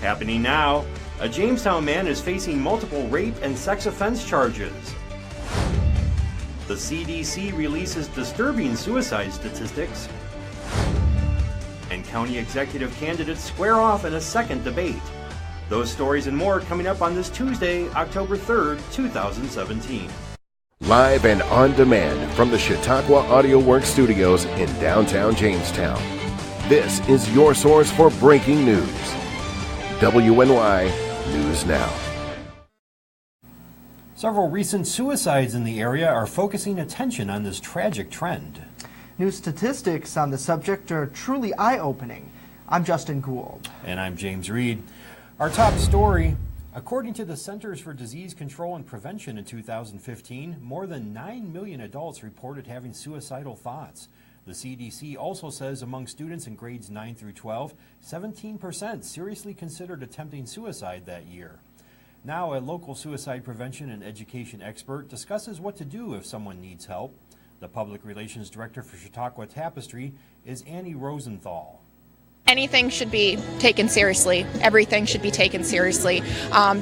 Happening now, a Jamestown man is facing multiple rape and sex offense charges. The CDC releases disturbing suicide statistics. And county executive candidates square off in a second debate. Those stories and more coming up on this Tuesday, October 3rd, 2017. Live and on demand from the Chautauqua Audio Works studios in downtown Jamestown. This is your source for breaking news. WNY News Now. Several recent suicides in the area are focusing attention on this tragic trend. New statistics on the subject are truly eye-opening. I'm Justin Gould. And I'm James Reed. Our top story, according to the Centers for Disease Control and Prevention in 2015, more than 9 million adults reported having suicidal thoughts. The CDC also says among students in grades 9 through 12, 17% seriously considered attempting suicide that year. Now, a local suicide prevention and education expert discusses what to do if someone needs help. The Public Relations Director for Chautauqua Tapestry is Annie Rosenthal. Anything should be taken seriously. Everything should be taken seriously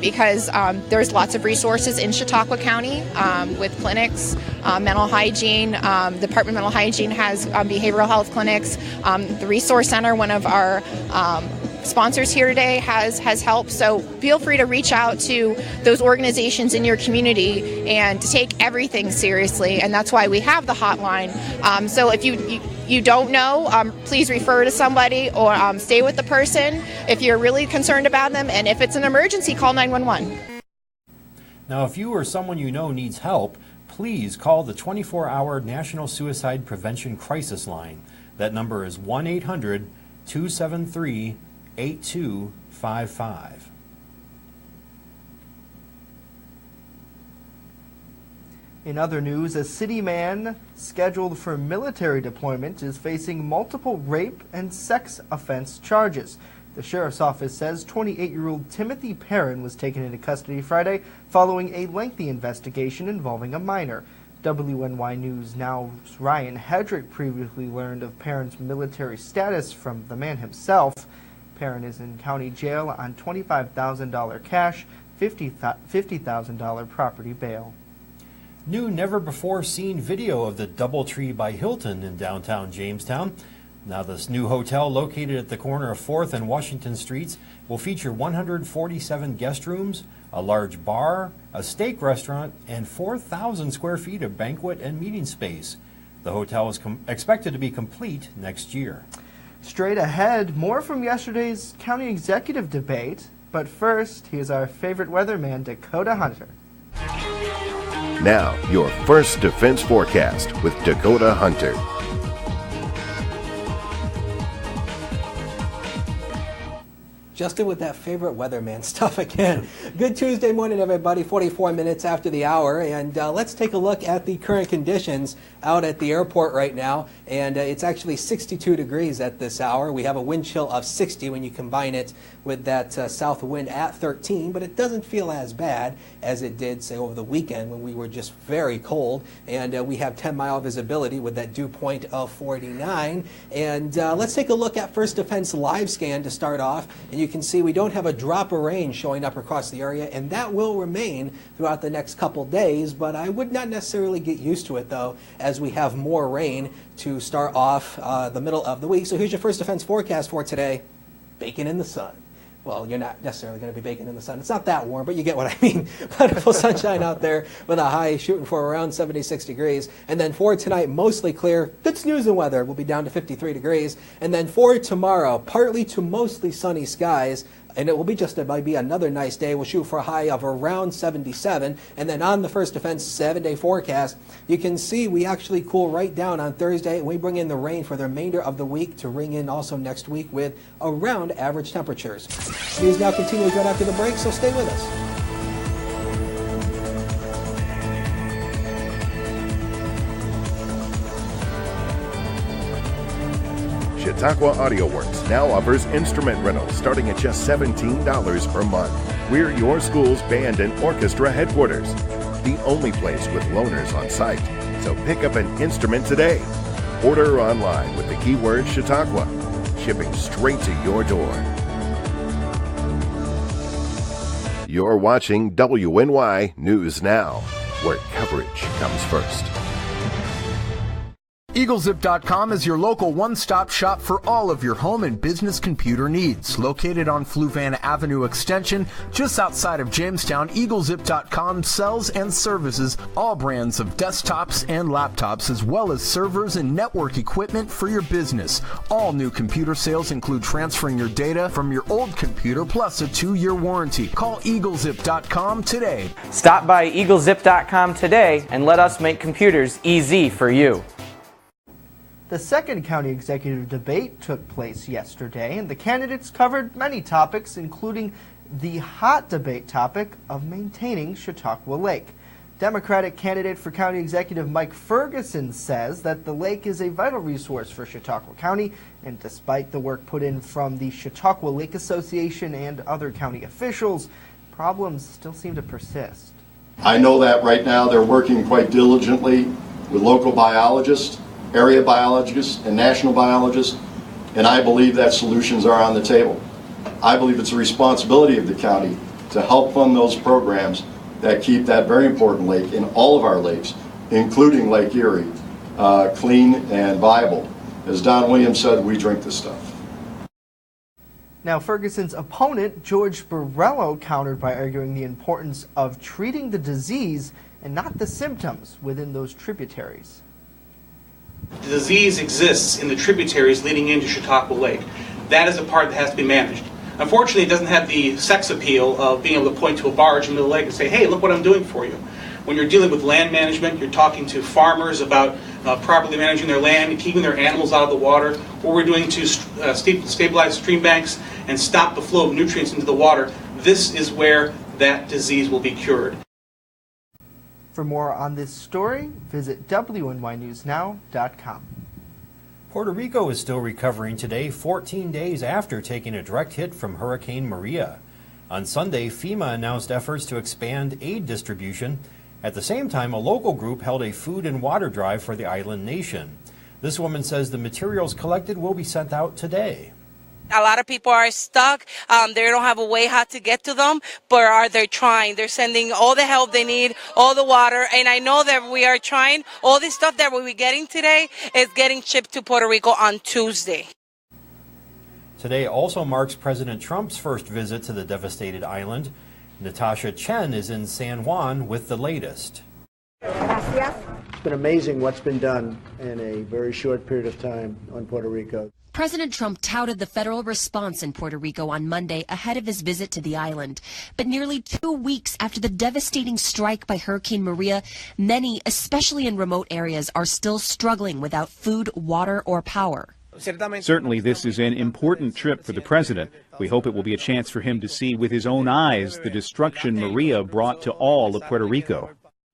because there's lots of resources in Chautauqua County with clinics, mental hygiene. The Department of Mental Hygiene has behavioral health clinics. The Resource Center, one of our sponsors here today, has help. So feel free to reach out to those organizations in your community and to take everything seriously. And that's why we have the hotline. So if you don't know, please refer to somebody or stay with the person if you're really concerned about them. And if it's an emergency, call 911. Now, if you or someone you know needs help, please call the 24-hour National Suicide Prevention Crisis Line. That number is 1-800-273-8255. In other news, a city man scheduled for military deployment is facing multiple rape and sex offense charges. The sheriff's office says 28-year-old Timothy Perrin was taken into custody Friday following a lengthy investigation involving a minor. WNY News Now's Ryan Hedrick previously learned of Perrin's military status from the man himself. Perrin is in county jail on $25,000 cash, $50,000 property bail. New never-before-seen video of the DoubleTree by Hilton in downtown Jamestown. Now, this new hotel located at the corner of 4th and Washington Streets will feature 147 guest rooms, a large bar, a steak restaurant, and 4,000 square feet of banquet and meeting space. The hotel is expected to be complete next year. Straight ahead, more from yesterday's county executive debate. But first, here's our favorite weatherman, Dakota Hunter. Now, your first defense forecast with Dakota Hunter. Justin with that favorite weatherman stuff again. Good Tuesday morning, everybody. 44 minutes after the hour, and let's take a look at the current conditions out at the airport right now. And it's actually 62 degrees at this hour. We have a wind chill of 60 when you combine it with that south wind at 13, but it doesn't feel as bad as it did, say, over the weekend when we were just very cold. And we have 10-mile visibility with that dew point of 49. And let's take a look at First Defense live scan to start off. And you can see we don't have a drop of rain showing up across the area, and that will remain throughout the next couple days, but I would not necessarily get used to it, though, as we have more rain to start off the middle of the week. So here's your First Defense forecast for today. Baking in the sun. Well, you're not necessarily going to be baking in the sun. It's not that warm, but you get what I mean. Wonderful sunshine out there with a high shooting for around 76 degrees. And then for tonight, mostly clear. Good snooze and weather. We'll be down to 53 degrees. And then for tomorrow, partly to mostly sunny skies. And it will be just might be another nice day. We'll shoot for a high of around 77. And then on the First Defense 7-day forecast, you can see we actually cool right down on Thursday. And we bring in the rain for the remainder of the week to ring in also next week with around average temperatures. News now continues right after the break, so stay with us. Chautauqua Audio Works now offers instrument rentals starting at just $17 per month. We're your school's band and orchestra headquarters, the only place with loaners on site. So pick up an instrument today. Order online with the keyword Chautauqua, shipping straight to your door. You're watching WNY News Now, where coverage comes first. EagleZip.com is your local one-stop shop for all of your home and business computer needs. Located on Fluvanna Avenue Extension, just outside of Jamestown, EagleZip.com sells and services all brands of desktops and laptops, as well as servers and network equipment for your business. All new computer sales include transferring your data from your old computer, plus a 2-year warranty. Call EagleZip.com today. Stop by EagleZip.com today and let us make computers easy for you. The second county executive debate took place yesterday, and the candidates covered many topics, including the hot debate topic of maintaining Chautauqua Lake. Democratic candidate for county executive Mike Ferguson says that the lake is a vital resource for Chautauqua County, and despite the work put in from the Chautauqua Lake Association and other county officials, problems still seem to persist. I know that right now they're working quite diligently with local biologists, area biologists, and national biologists, and I believe that solutions are on the table. I believe it's a responsibility of the county to help fund those programs that keep that very important lake and all of our lakes, including Lake Erie, clean and viable. As Don Williams said, we drink this stuff. Now, Ferguson's opponent, George Borrello, countered by arguing the importance of treating the disease and not the symptoms within those tributaries. The disease exists in the tributaries leading into Chautauqua Lake. That is a part that has to be managed. Unfortunately, it doesn't have the sex appeal of being able to point to a barge in the lake and say, hey, look what I'm doing for you. When you're dealing with land management, you're talking to farmers about properly managing their land and keeping their animals out of the water, what we're doing to stabilize stream banks and stop the flow of nutrients into the water. This is where that disease will be cured. For more on this story, visit WNYNewsNow.com. Puerto Rico is still recovering today, 14 days after taking a direct hit from Hurricane Maria. On Sunday, FEMA announced efforts to expand aid distribution. At the same time, a local group held a food and water drive for the island nation. This woman says the materials collected will be sent out today. A lot of people are stuck. They don't have a way how to get to them, but they're trying. They're sending all the help they need, all the water. And I know that we are trying. All this stuff that we'll be getting today is getting shipped to Puerto Rico on Tuesday. Today also marks President Trump's first visit to the devastated island. Natasha Chen is in San Juan with the latest. It's been amazing what's been done in a very short period of time on Puerto Rico. President Trump touted the federal response in Puerto Rico on Monday ahead of his visit to the island. But nearly 2 weeks after the devastating strike by Hurricane Maria, many, especially in remote areas, are still struggling without food, water, or power. Certainly this is an important trip for the president. We hope it will be a chance for him to see with his own eyes the destruction Maria brought to all of Puerto Rico.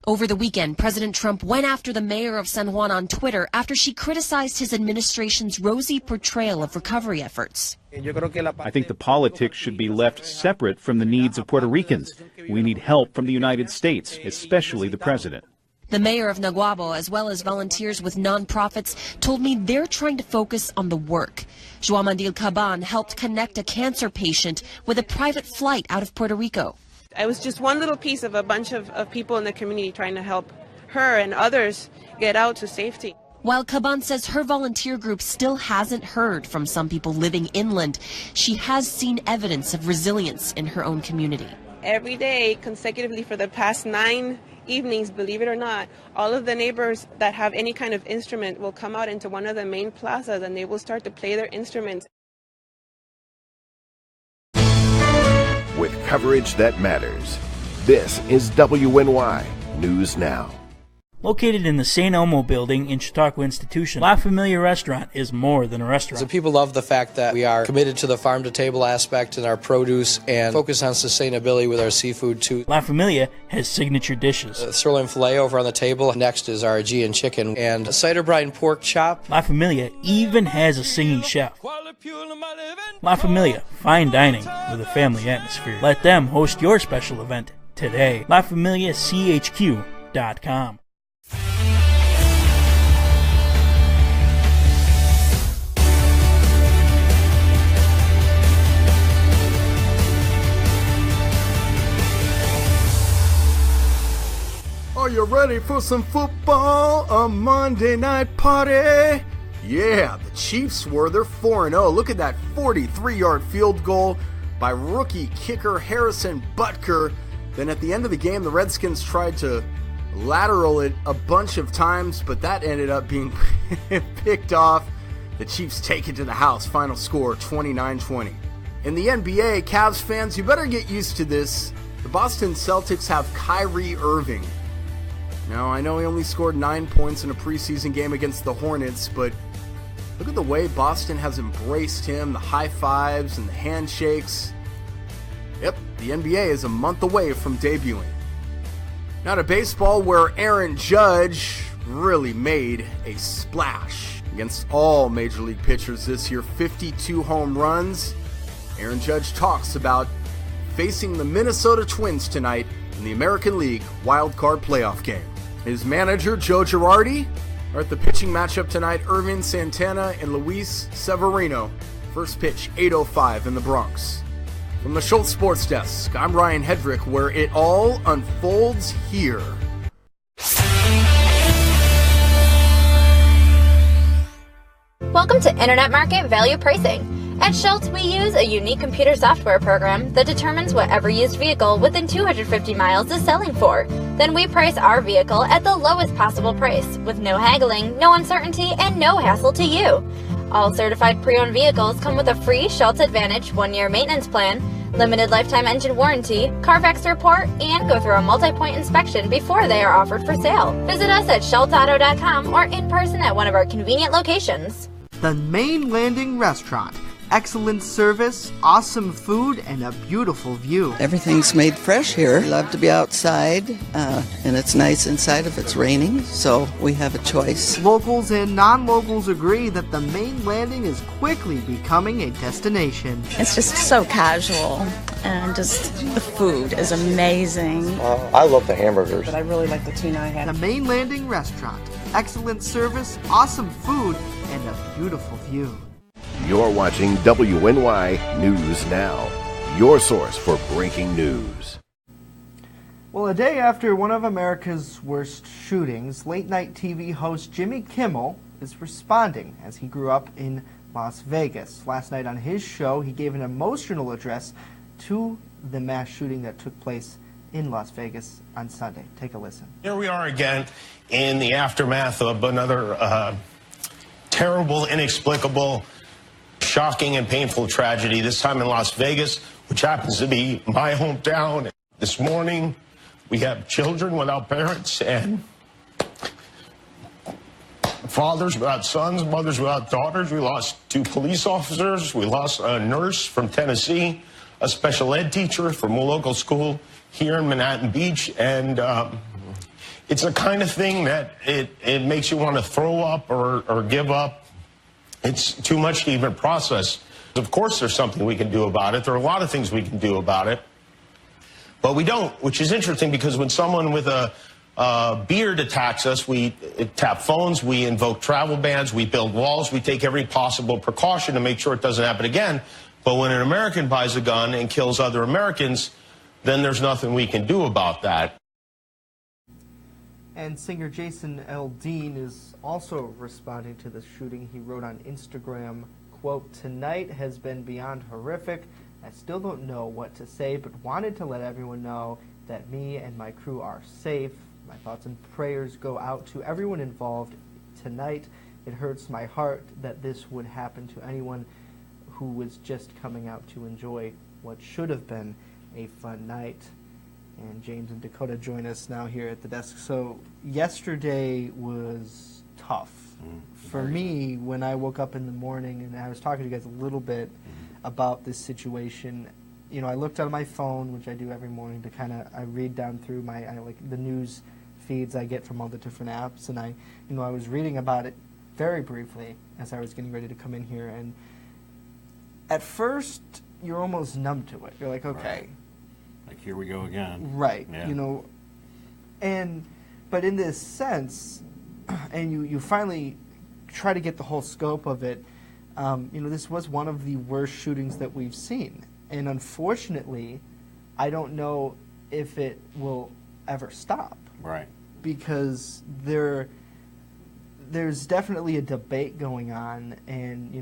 Over the weekend, President Trump went after the mayor of San Juan on Twitter after she criticized his administration's rosy portrayal of recovery efforts. I think the politics should be left separate from the needs of Puerto Ricans. We need help from the United States, especially the president. The mayor of Naguabo, as well as volunteers with nonprofits, told me they're trying to focus on the work. João Mandil Caban helped connect a cancer patient with a private flight out of Puerto Rico. I was just one little piece of a bunch of people in the community trying to help her and others get out to safety. While Caban says her volunteer group still hasn't heard from some people living inland, she has seen evidence of resilience in her own community. Every day, consecutively for the past 9 evenings, believe it or not, all of the neighbors that have any kind of instrument will come out into one of the main plazas and they will start to play their instruments. With coverage that matters, this is WNY News Now. Located in the St. Elmo building in Chautauqua Institution, La Familia Restaurant is more than a restaurant. So people love the fact that we are committed to the farm-to-table aspect in our produce and focus on sustainability with our seafood too. La Familia has signature dishes. Sirloin filet over on the table. Next is our Aegean chicken and a cider brine pork chop. La Familia even has a singing chef. La Familia, fine dining with a family atmosphere. Let them host your special event today. LaFamiliaCHQ.com. you ready for some football? A Monday night party? Yeah, the Chiefs were. They're 4-0. Look at that 43-yard field goal by rookie kicker Harrison Butker. Then at the end of the game, the Redskins tried to lateral it a bunch of times, but that ended up being picked off. The Chiefs take it to the house. Final score, 29-20. In the NBA, Cavs fans, you better get used to this. The Boston Celtics have Kyrie Irving. Now, I know he only scored 9 points in a preseason game against the Hornets, but look at the way Boston has embraced him, the high fives and the handshakes. Yep, the NBA is a month away from debuting. Now to baseball, where Aaron Judge really made a splash against all Major League pitchers this year. 52 home runs. Aaron Judge talks about facing the Minnesota Twins tonight in the American League Wild Card Playoff game. His manager, Joe Girardi, are at the pitching matchup tonight. Irvin Santana and Luis Severino. First pitch, 8:05 in the Bronx. From the Schultz Sports Desk, I'm Ryan Hedrick, where it all unfolds here. Welcome to Internet Market Value Pricing. At Schultz, we use a unique computer software program that determines what every used vehicle within 250 miles is selling for. Then we price our vehicle at the lowest possible price, with no haggling, no uncertainty, and no hassle to you. All certified pre-owned vehicles come with a free Schultz Advantage 1-year maintenance plan, limited lifetime engine warranty, Carfax report, and go through a multi-point inspection before they are offered for sale. Visit us at schultzauto.com or in person at one of our convenient locations. The Main Landing Restaurant. Excellent service, awesome food, and a beautiful view. Everything's made fresh here. We love to be outside, and it's nice inside if it's raining, so we have a choice. Locals and non-locals agree that the Main Landing is quickly becoming a destination. It's just so casual, and just the food is amazing. I love the hamburgers. But I really like the tuna I had. The Main Landing Restaurant. Excellent service, awesome food, and a beautiful view. You're watching WNY News Now, your source for breaking news. Well, a day after one of America's worst shootings, late-night TV host Jimmy Kimmel is responding as he grew up in Las Vegas. Last night on his show, he gave an emotional address to the mass shooting that took place in Las Vegas on Sunday. Take a listen. Here we are again in the aftermath of another terrible, inexplicable, shocking and painful tragedy, this time in Las Vegas, which happens to be my hometown. This morning, we have children without parents and fathers without sons, mothers without daughters. We lost 2 police officers. We lost a nurse from Tennessee, a special ed teacher from a local school here in Manhattan Beach. And it's the kind of thing that it makes you want to throw up or give up. It's too much to even process. Of course there's something we can do about it. There are a lot of things we can do about it. But we don't, which is interesting because when someone with a beard attacks us, we tap phones, we invoke travel bans, we build walls, we take every possible precaution to make sure it doesn't happen again. But when an American buys a gun and kills other Americans, then there's nothing we can do about that. And singer Jason Aldean is also responding to the shooting. He wrote on Instagram, quote, "Tonight has been beyond horrific. I still don't know what to say, but wanted to let everyone know that me and my crew are safe. My thoughts and prayers go out to everyone involved tonight. It hurts my heart that this would happen to anyone who was just coming out to enjoy what should have been a fun night." And James and Dakota join us now here at the desk. So yesterday was tough. For me, when I woke up in the morning, and I was talking to you guys a little bit about this situation, you know, I looked on my phone, which I do every morning, to I read down through the news feeds I get from all the different apps, and I was reading about it very briefly as I was getting ready to come in here, and at first, you're almost numb to it. You're like, okay. Right. Like, here we go again. Right. Yeah. But in this sense, and you finally try to get the whole scope of it, this was one of the worst shootings that we've seen. And unfortunately, I don't know if it will ever stop. Right. because there's definitely a debate going on, and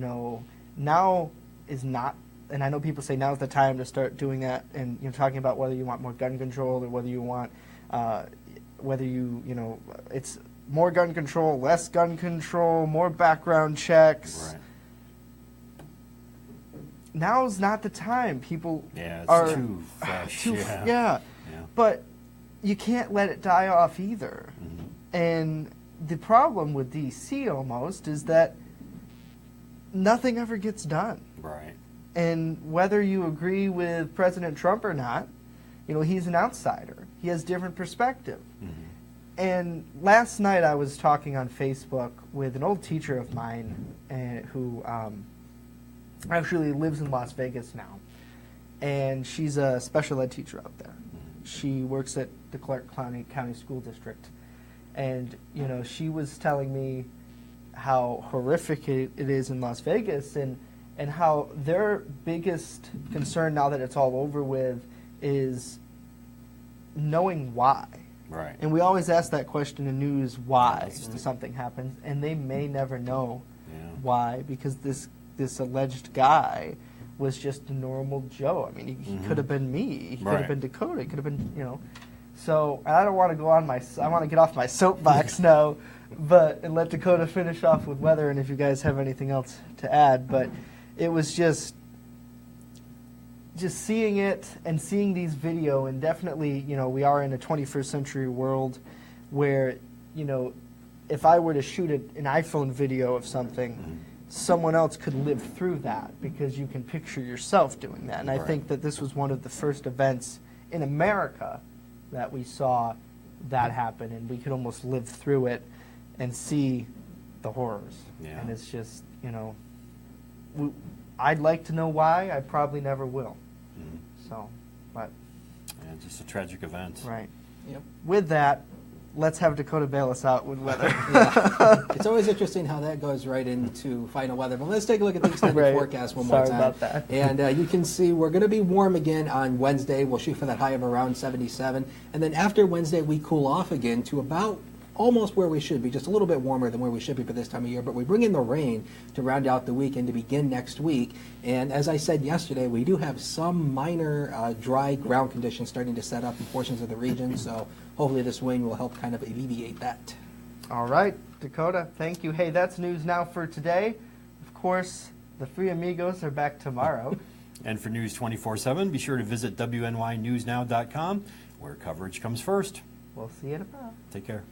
now is not. And I know people say now's the time to start doing that, and talking about whether you want more gun control or whether you want it's more gun control, less gun control, more background checks. Right. Now's not the time. People it's are too fresh. But you can't let it die off either. Mm-hmm. And the problem with DC almost is that nothing ever gets done. Right. And whether you agree with President Trump or not, he's an outsider. He has different perspective. Mm-hmm. And last night I was talking on Facebook with an old teacher of mine who actually lives in Las Vegas now. And she's a special ed teacher out there. She works at the Clark County School District. And, she was telling me how horrific it is in Las Vegas, and how their biggest concern now that it's all over with is knowing why. Right. And we always ask that question in news, why something happens, and they may never know why, because this alleged guy was just a normal Joe. I mean, he could have been me. He could have been Dakota. He could have been, So I don't want to go on I want to get off my soapbox now, and let Dakota finish off with weather, and if you guys have anything else to add. But it was just seeing it and seeing these video, and definitely, we are in a 21st century world where, if I were to shoot an iPhone video of something, someone else could live through that, because you can picture yourself doing that. And I think that this was one of the first events in America that we saw that happen, and we could almost live through it and see the horrors. Yeah. And it's just, I'd like to know why. I probably never will. So, but just a tragic event. Right. Yep. With that, let's have Dakota bail us out with weather. It's always interesting how that goes right into final weather. But let's take a look at the extended forecast one more time. Sorry about that. And you can see we're going to be warm again on Wednesday. We'll shoot for that high of around 77. And then after Wednesday, we cool off again to about almost where we should be, just a little bit warmer than where we should be for this time of year. But we bring in the rain to round out the weekend to begin next week. And as I said yesterday, we do have some minor dry ground conditions starting to set up in portions of the region. So hopefully this wind will help kind of alleviate that. All right, Dakota, thank you. Hey, that's news now for today. Of course, the Three Amigos are back tomorrow. And for News 24/7, be sure to visit WNYNewsNow.com, where coverage comes first. We'll see you tomorrow. Take care.